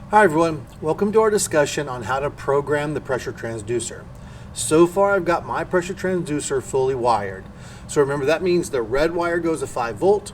Hi everyone, welcome to our discussion on how to program the pressure transducer. So far I've got my pressure transducer fully wired. So remember that means the red wire goes to 5 volt,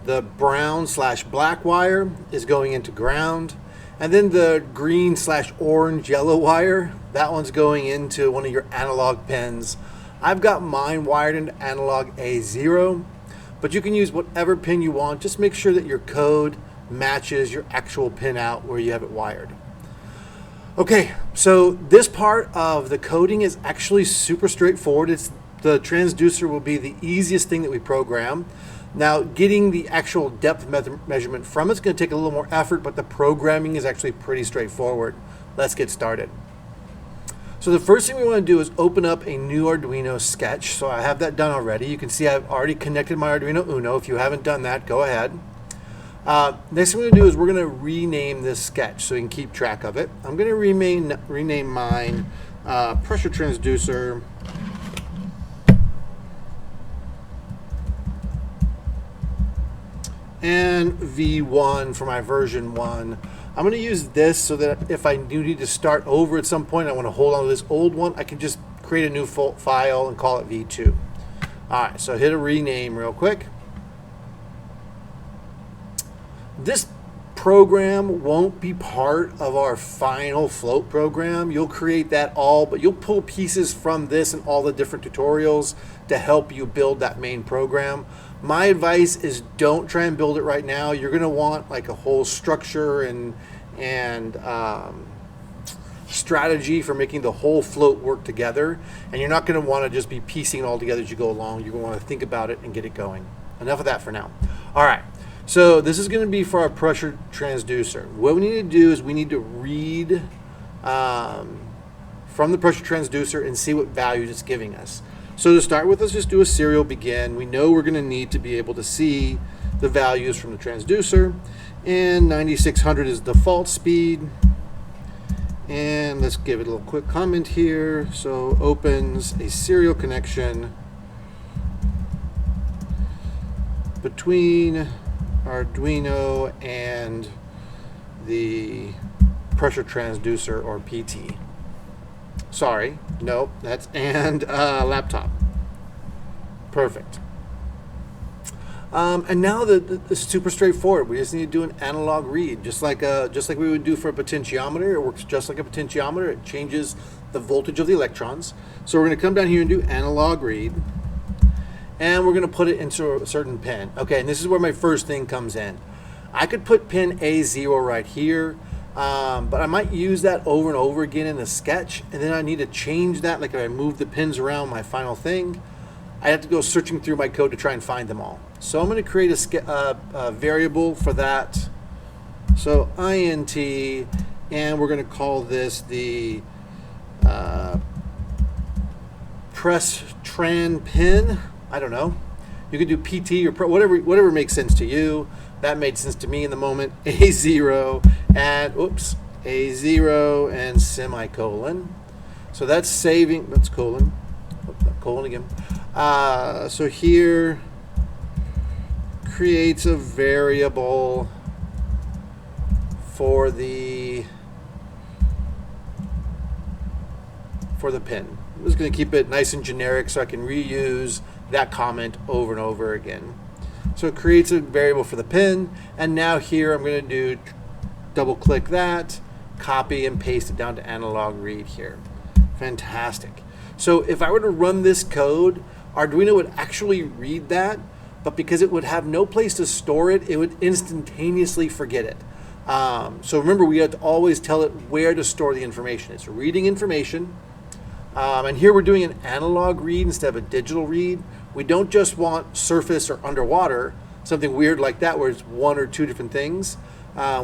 the brown/black wire is going into ground, and then the green/orange yellow wire, that one's going into one of your analog pins. I've got mine wired into analog A0, but you can use whatever pin you want. Just make sure that your code matches your actual pin out where you have it wired. Okay, so this part of the coding is actually super straightforward. The transducer will be the easiest thing that we program. Now, getting the actual depth measurement from it's going to take a little more effort, but the programming is actually pretty straightforward. Let's get started. So the first thing we want to do is open up a new Arduino sketch. So I have that done already. You can see I've already connected my Arduino Uno. If you haven't done that, go ahead. Next thing we're going to do is we're going to rename this sketch so we can keep track of it. I'm going to rename mine pressure transducer and V1 for my version 1. I'm going to use this so that if I do need to start over at some point, I want to hold on to this old one, I can just create a new file and call it V2. Alright, so hit a rename real quick. This program won't be part of our final float program. You'll create that all, but you'll pull pieces from this and all the different tutorials to help you build that main program. My advice is don't try and build it right now. You're going to want like a whole structure and strategy for making the whole float work together. And you're not going to want to just be piecing it all together as you go along. You're going to want to think about it and get it going. Enough of that for now. All right. So this is going to be for our pressure transducer. What we need to do is we need to read from the pressure transducer and see what values it's giving us. So to start with, let's just do a serial begin. We know we're going to need to be able to see the values from the transducer. And 9600 is default speed. And let's give it a little quick comment here. So opens a serial connection between Arduino and the pressure transducer, or PT. Sorry, nope, that's and laptop. Perfect. And now it's super straightforward. We just need to do an analog read, just like we would do for a potentiometer. It works just like a potentiometer. It changes the voltage of the electrons. So we're going to come down here and do analog read. And we're going to put it into a certain pin. Okay, and this is where my first thing comes in. I could put pin A0 right here, but I might use that over and over again in the sketch, and then I need to change that, like if I move the pins around my final thing, I have to go searching through my code to try and find them all. So I'm going to create a variable for that. So int, and we're going to call this the press tran pin. I don't know. You can do PT or whatever makes sense to you. That made sense to me in the moment. A0 and A0 and semicolon. So that's saving. That's colon. Colon again. So here creates a variable for the pin. I'm just going to keep it nice and generic so I can reuse that comment over and over again. So it creates a variable for the pin, and now here I'm going to do double click that, copy and paste it down to analog read here. Fantastic. So if I were to run this code, Arduino would actually read that, but because it would have no place to store it, it would instantaneously forget it. So remember, we have to always tell it where to store the information. It's reading information. And here we're doing an analog read instead of a digital read. We don't just want surface or underwater, something weird like that where it's one or two different things.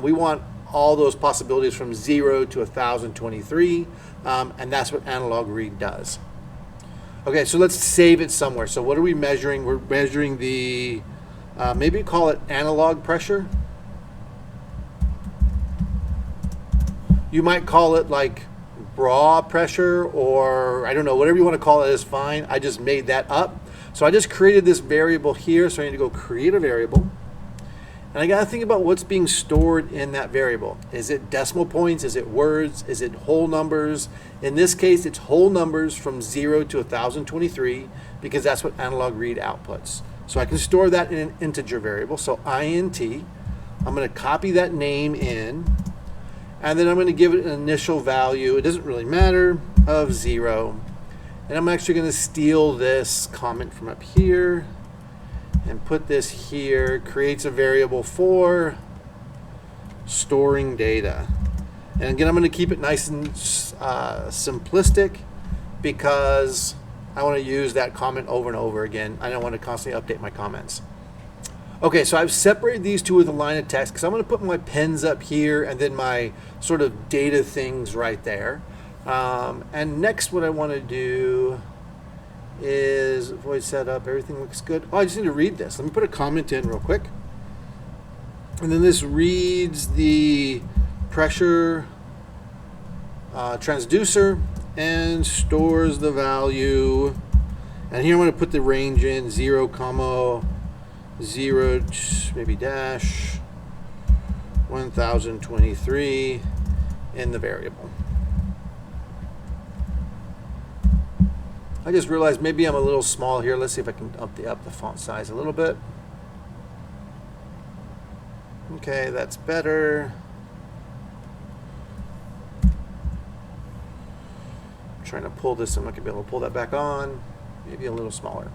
We want all those possibilities from 0 to 1023, and that's what analog read does. Okay, so let's save it somewhere. So what are we measuring? We're measuring the, maybe call it analog pressure. You might call it like raw pressure, or I don't know, whatever you want to call it is fine. I just made that up. So I just created this variable here, so I need to go create a variable. And I got to think about what's being stored in that variable. Is it decimal points? Is it words? Is it whole numbers? In this case, it's whole numbers from 0 to 1023 because that's what analog read outputs. So I can store that in an integer variable. So int, I'm going to copy that name in, and then I'm going to give it an initial value, it doesn't really matter, of 0. And I'm actually going to steal this comment from up here and put this here. Creates a variable for storing data. And again, I'm going to keep it nice and simplistic because I want to use that comment over and over again. I don't want to constantly update my comments. Okay, so I've separated these two with a line of text because I'm going to put my pens up here and then my sort of data things right there. And next what I want to do is void setup, everything looks good. Oh, I just need to read this. Let me put a comment in real quick. And then this reads the pressure transducer and stores the value. And here I'm going to put the range in 0, 0, maybe dash 1023 in the variable. I just realized maybe I'm a little small here. Let's see if I can up the font size a little bit. Okay, that's better. I'm trying to pull this. I'm not going to be able to pull that back on. Maybe a little smaller.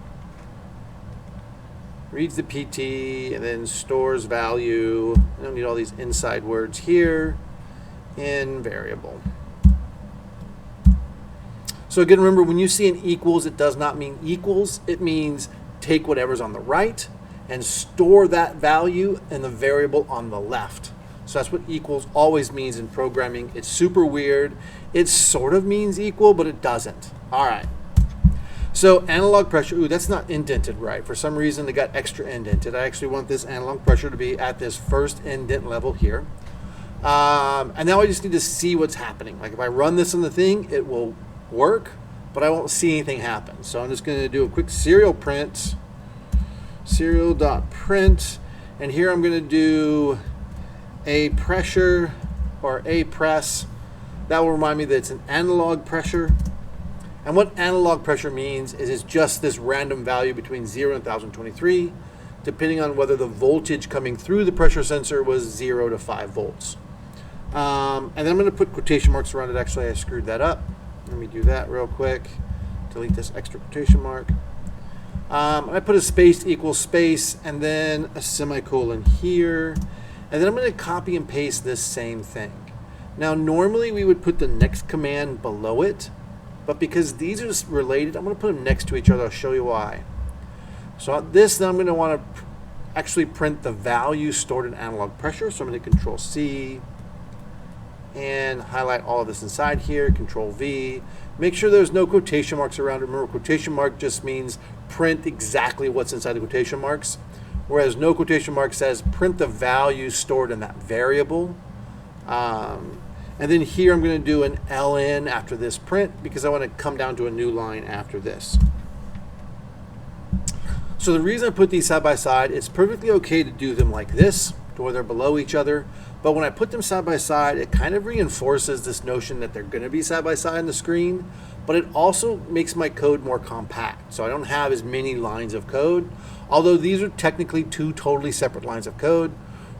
Reads the PT and then stores value. I don't need all these inside words here in variable. So again, remember, when you see an equals, it does not mean equals. It means take whatever's on the right and store that value in the variable on the left. So that's what equals always means in programming. It's super weird. It sort of means equal, but it doesn't. All right. So analog pressure, ooh, that's not indented right. For some reason, it got extra indented. I actually want this analog pressure to be at this first indent level here. And now I just need to see what's happening. Like if I run this on the thing, it will work, but I won't see anything happen. So I'm just going to do a quick serial print, serial.print, and here I'm going to do a pressure or a press. That will remind me that it's an analog pressure. And what analog pressure means is it's just this random value between 0 and 1023, depending on whether the voltage coming through the pressure sensor was 0 to 5 volts. And then I'm going to put quotation marks around it. Actually, I screwed that up. Let me do that real quick. Delete this extra quotation mark. I put a space equals space and then a semicolon here. And then I'm going to copy and paste this same thing. Now, normally we would put the next command below it, but because these are just related, I'm going to put them next to each other. I'll show you why. So this, then I'm going to want to actually print the value stored in analog pressure. So I'm going to Control C and highlight all of this inside here, Control V. Make sure there's no quotation marks around it. Remember, quotation mark just means print exactly what's inside the quotation marks, whereas no quotation mark says print the value stored in that variable. And then here I'm going to do an ln after this print because I want to come down to a new line after this. So the reason I put these side by side, it's perfectly okay to do them like this, to where they're below each other. But when I put them side by side, it kind of reinforces this notion that they're going to be side by side on the screen, but it also makes my code more compact. So I don't have as many lines of code, although these are technically two totally separate lines of code.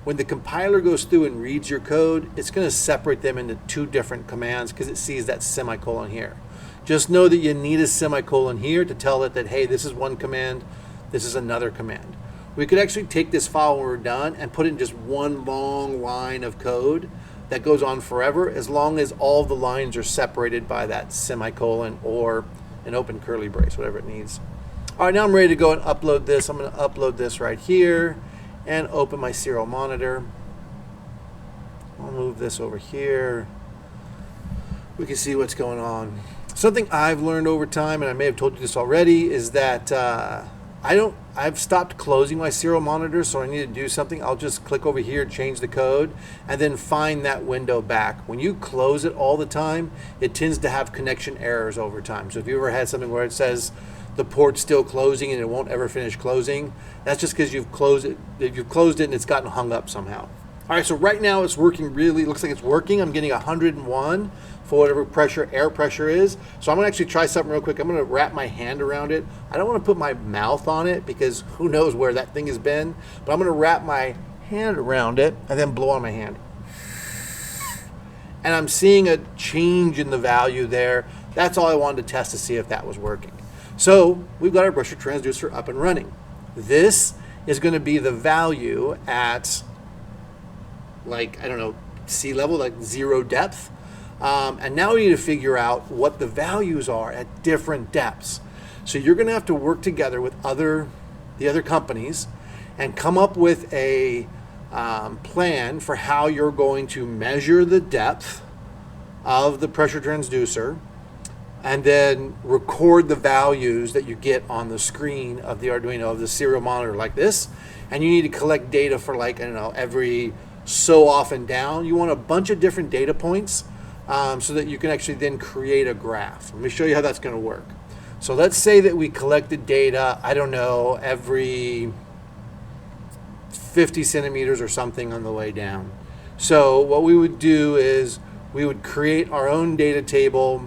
When the compiler goes through and reads your code, it's going to separate them into two different commands because it sees that semicolon here. Just know that you need a semicolon here to tell it that, hey, this is one command, this is another command. We could actually take this file when we're done and put it in just one long line of code that goes on forever, as long as all the lines are separated by that semicolon or an open curly brace, whatever it needs. All right, now I'm ready to go and upload this. I'm going to upload this right here and open my serial monitor. I'll move this over here. We can see what's going on. Something I've learned over time, and I may have told you this already, is that I've stopped closing my serial monitor, so I need to do something. I'll just click over here, change the code, and then find that window back. When you close it all the time, it tends to have connection errors over time. So if you ever had something where it says the port's still closing and it won't ever finish closing. That's just because you've closed it. If you've closed it and it's gotten hung up somehow. All right, so right now it's working really, looks like it's working. I'm getting 101 for whatever air pressure is. So I'm gonna actually try something real quick. I'm gonna wrap my hand around it. I don't wanna put my mouth on it because who knows where that thing has been, but I'm gonna wrap my hand around it and then blow on my hand. And I'm seeing a change in the value there. That's all I wanted to test to see if that was working. So we've got our pressure transducer up and running. This is gonna be the value at, like, I don't know, sea level, like 0 depth. And now we need to figure out what the values are at different depths. So you're gonna have to work together with the other companies and come up with a plan for how you're going to measure the depth of the pressure transducer and then record the values that you get on the screen of the Arduino, of the serial monitor like this. And you need to collect data for, like, I don't know, every so often down. You want a bunch of different data points so that you can actually then create a graph. Let me show you how that's going to work. So let's say that we collected data, I don't know, every 50 centimeters or something on the way down. So what we would do is we would create our own data table.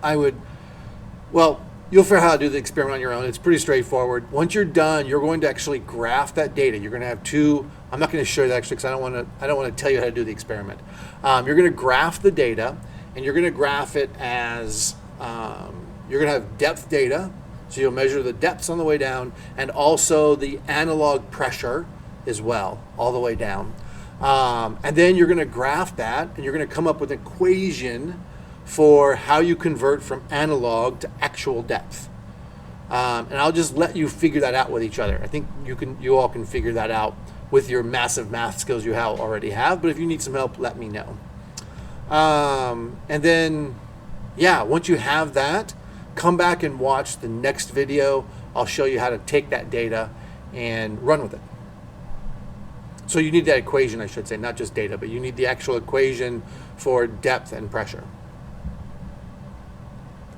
You'll figure out how to do the experiment on your own. It's pretty straightforward. Once you're done, you're going to actually graph that data. You're going to have two. I'm not going to show you that actually because I don't want to tell you how to do the experiment. You're going to graph the data, and you're going to graph it as you're going to have depth data. So you'll measure the depths on the way down, and also the analog pressure as well, all the way down. And then you're going to graph that, and you're going to come up with an equation for how you convert from analog to actual depth. And I'll just let you figure that out with each other. I think you all can figure that out with your massive math skills you already have, but if you need some help, let me know. And then, yeah, once you have that, come back and watch the next video. I'll show you how to take that data and run with it. So you need that equation, I should say, not just data, but you need the actual equation for depth and pressure.